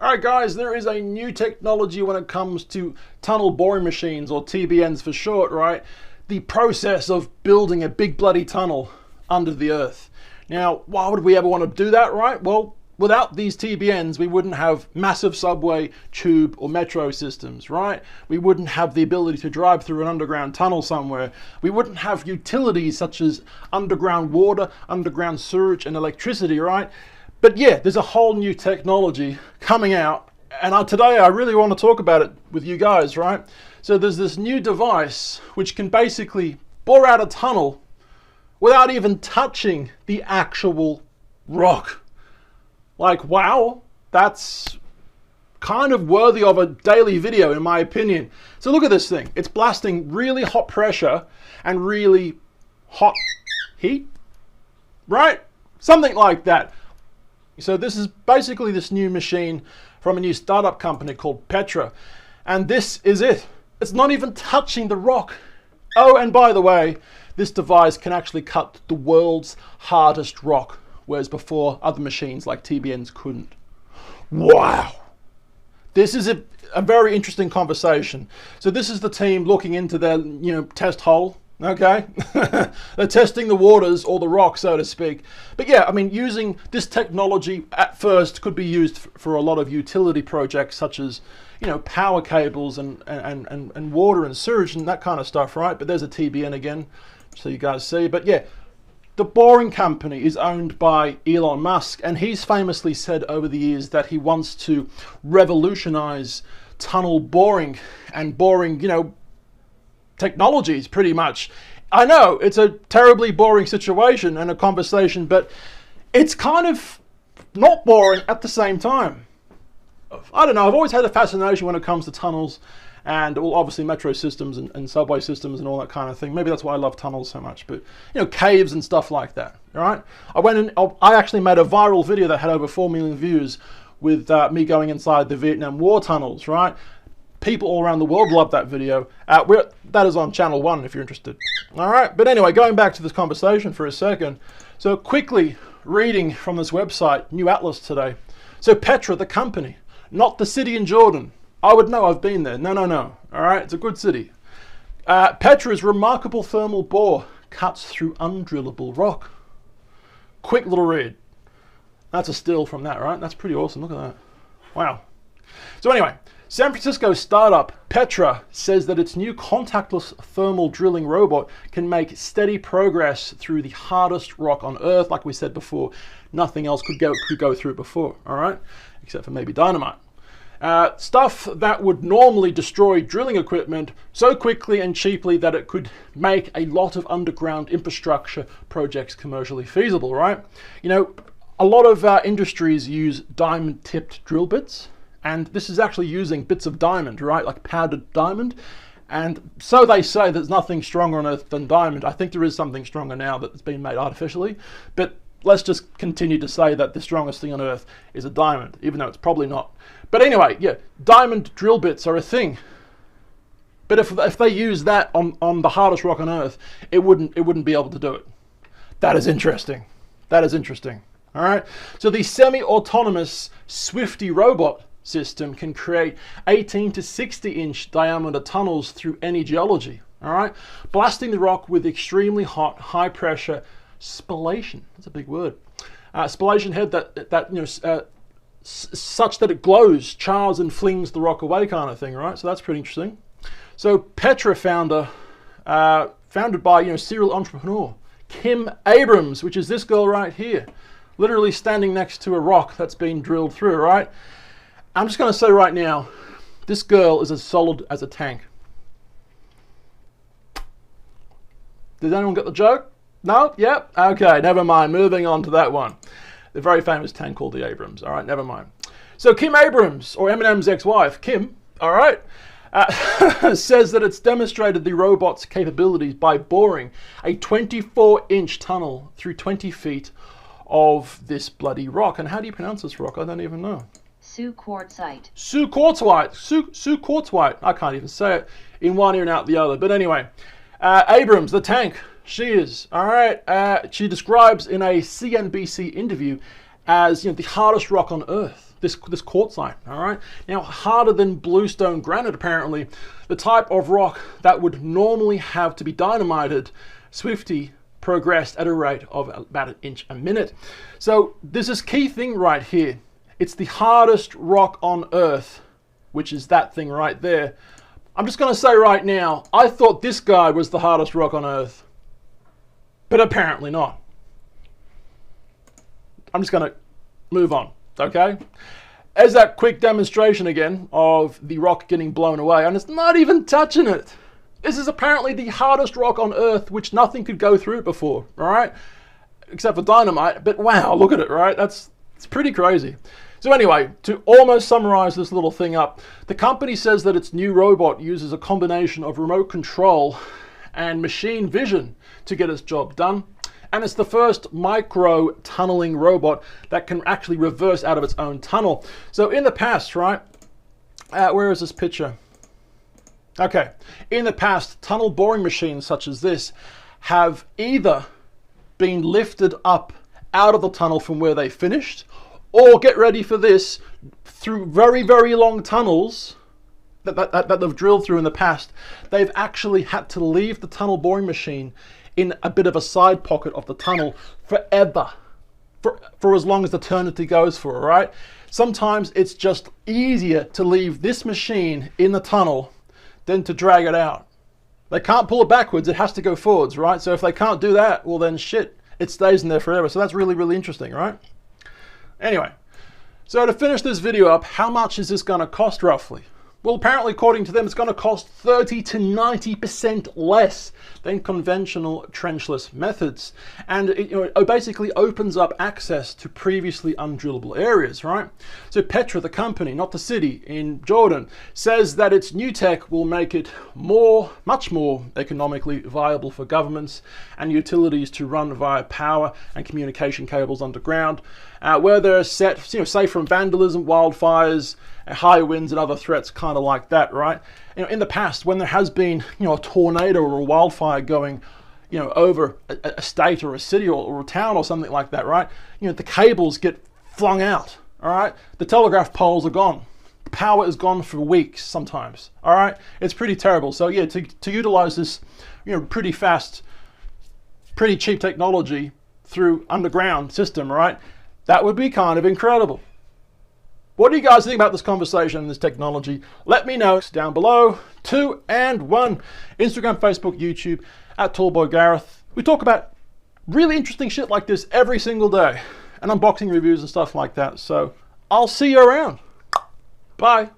Alright guys, there is a new technology when it comes to tunnel boring machines, or TBMs for short, right? The process of building a big bloody tunnel under the earth. Now, why would we ever want to do that, right? Well, without these TBMs, we wouldn't have massive subway, tube, or metro systems, right? We wouldn't have the ability to drive through an underground tunnel somewhere. We wouldn't have utilities such as underground water, underground sewage, and electricity, right? But yeah, there's a whole new technology coming out, and today I really want to talk about it with you guys, right? So there's this new device which can basically bore out a tunnel without even touching the actual rock. Like, wow, that's kind of worthy of a daily video in my opinion. So look at this thing. It's blasting really hot pressure and really hot heat, right? Something like that. So this is basically this new machine from a new startup company called Petra. And this is it. It's not even touching the rock. Oh, and by the way, this device can actually cut the world's hardest rock, whereas before other machines like TBMs couldn't. Wow. This is a very interesting conversation. So this is the team looking into their, test hole. Okay, they're testing the waters or the rock, so to speak. But yeah, I mean, using this technology at first could be used for a lot of utility projects, such as, power cables and water and sewage and that kind of stuff, right? But there's a TBM again, so you guys see. But yeah, the boring company is owned by Elon Musk, and he's famously said over the years that he wants to revolutionize tunnel boring and boring, technologies, pretty much. I know it's a terribly boring situation and a conversation, but it's kind of not boring at the same time. I don't know, I've always had a fascination when it comes to tunnels and, well, obviously metro systems and subway systems and all that kind of thing. Maybe that's why I love tunnels so much, but caves and stuff like that, all right? I actually made a viral video that had over 4 million views with me going inside the Vietnam War tunnels, right? People all around the world love that video. That is on channel 1 if you're interested. All right, but anyway, going back to this conversation for a second. So quickly reading from this website, New Atlas today. So Petra, the company, not the city in Jordan. I would know, I've been there. No. All right, it's a good city. Petra's remarkable thermal bore cuts through undrillable rock. Quick little read. That's a still from that, right? That's pretty awesome. Look at that. Wow. So anyway, San Francisco startup Petra says that its new contactless thermal drilling robot can make steady progress through the hardest rock on Earth. Like we said before, nothing else could go through before, all right? Except for maybe dynamite. Stuff that would normally destroy drilling equipment so quickly and cheaply that it could make a lot of underground infrastructure projects commercially feasible, right? A lot of industries use diamond-tipped drill bits. And this is actually using bits of diamond, right? Like powdered diamond. And so they say there's nothing stronger on Earth than diamond. I think there is something stronger now that's been made artificially. But let's just continue to say that the strongest thing on Earth is a diamond, even though it's probably not. But anyway, yeah, diamond drill bits are a thing. But if they use that on the hardest rock on Earth, it wouldn't be able to do it. That is interesting. That is interesting. All right. So the semi-autonomous Swifty robot system can create 18 to 60 inch diameter tunnels through any geology, all right? Blasting the rock with extremely hot, high pressure spallation. That's a big word. Spallation head such that it glows, chars and flings the rock away kind of thing, right? So that's pretty interesting. So Petra founded by, serial entrepreneur Kim Abrams, which is this girl right here, literally standing next to a rock that's been drilled through, right? I'm just going to say right now, this girl is as solid as a tank. Did anyone get the joke? No? Yep. Okay, never mind. Moving on to that one. The very famous tank called the Abrams. All right, never mind. So Kim Abrams, or Eminem's ex-wife, Kim, all right, says that it's demonstrated the robot's capabilities by boring a 24-inch tunnel through 20 feet of this bloody rock. And how do you pronounce this rock? I don't even know. Quartzite. Quartzite. I can't even say it in one ear and out the other. But anyway, Abrams, the tank, she is. All right. She describes in a CNBC interview as the hardest rock on Earth. this quartzite, all right? Now, harder than bluestone granite, apparently. The type of rock that would normally have to be dynamited, Swifty progressed at a rate of about 1 inch a minute. So there's this key thing right here. It's the hardest rock on Earth, which is that thing right there. I'm just going to say right now, I thought this guy was the hardest rock on Earth, but apparently not. I'm just going to move on, okay? As that quick demonstration again of the rock getting blown away, and it's not even touching it. This is apparently the hardest rock on Earth, which nothing could go through it before, all right? Except for dynamite, but wow, look at it, right? It's pretty crazy. So anyway, to almost summarize this little thing up, the company says that its new robot uses a combination of remote control and machine vision to get its job done. And it's the first micro tunneling robot that can actually reverse out of its own tunnel. So in the past, right, where is this picture? Okay, in the past, tunnel boring machines such as this have either been lifted up out of the tunnel from where they finished, or get ready for this, through very, very long tunnels that they've drilled through in the past, they've actually had to leave the tunnel boring machine in a bit of a side pocket of the tunnel forever, for as long as eternity goes for, right? Sometimes it's just easier to leave this machine in the tunnel than to drag it out. They can't pull it backwards, it has to go forwards, right? So if they can't do that, well then shit, it stays in there forever. So that's really, really interesting, right? Anyway, so to finish this video up, how much is this going to cost roughly? Well, apparently, according to them, it's going to cost 30 to 90% less than conventional trenchless methods. And it basically opens up access to previously undrillable areas, right? So Petra, the company, not the city, in Jordan, says that its new tech will make it much more economically viable for governments and utilities to run via power and communication cables underground, where they're set, safe from vandalism, wildfires, high winds and other threats, kind of like that, right? In the past, when there has been, a tornado or a wildfire going, over a state or a city or a town or something like that, right? The cables get flung out, all right? The telegraph poles are gone. Power is gone for weeks sometimes, all right? It's pretty terrible. So yeah, to utilize this, pretty fast, pretty cheap technology through underground system, right? That would be kind of incredible. What do you guys think about this conversation and this technology? Let me know down below. 2 and 1. Instagram, Facebook, YouTube, @TallBoyGareth. We talk about really interesting shit like this every single day. And unboxing reviews and stuff like that. So I'll see you around. Bye.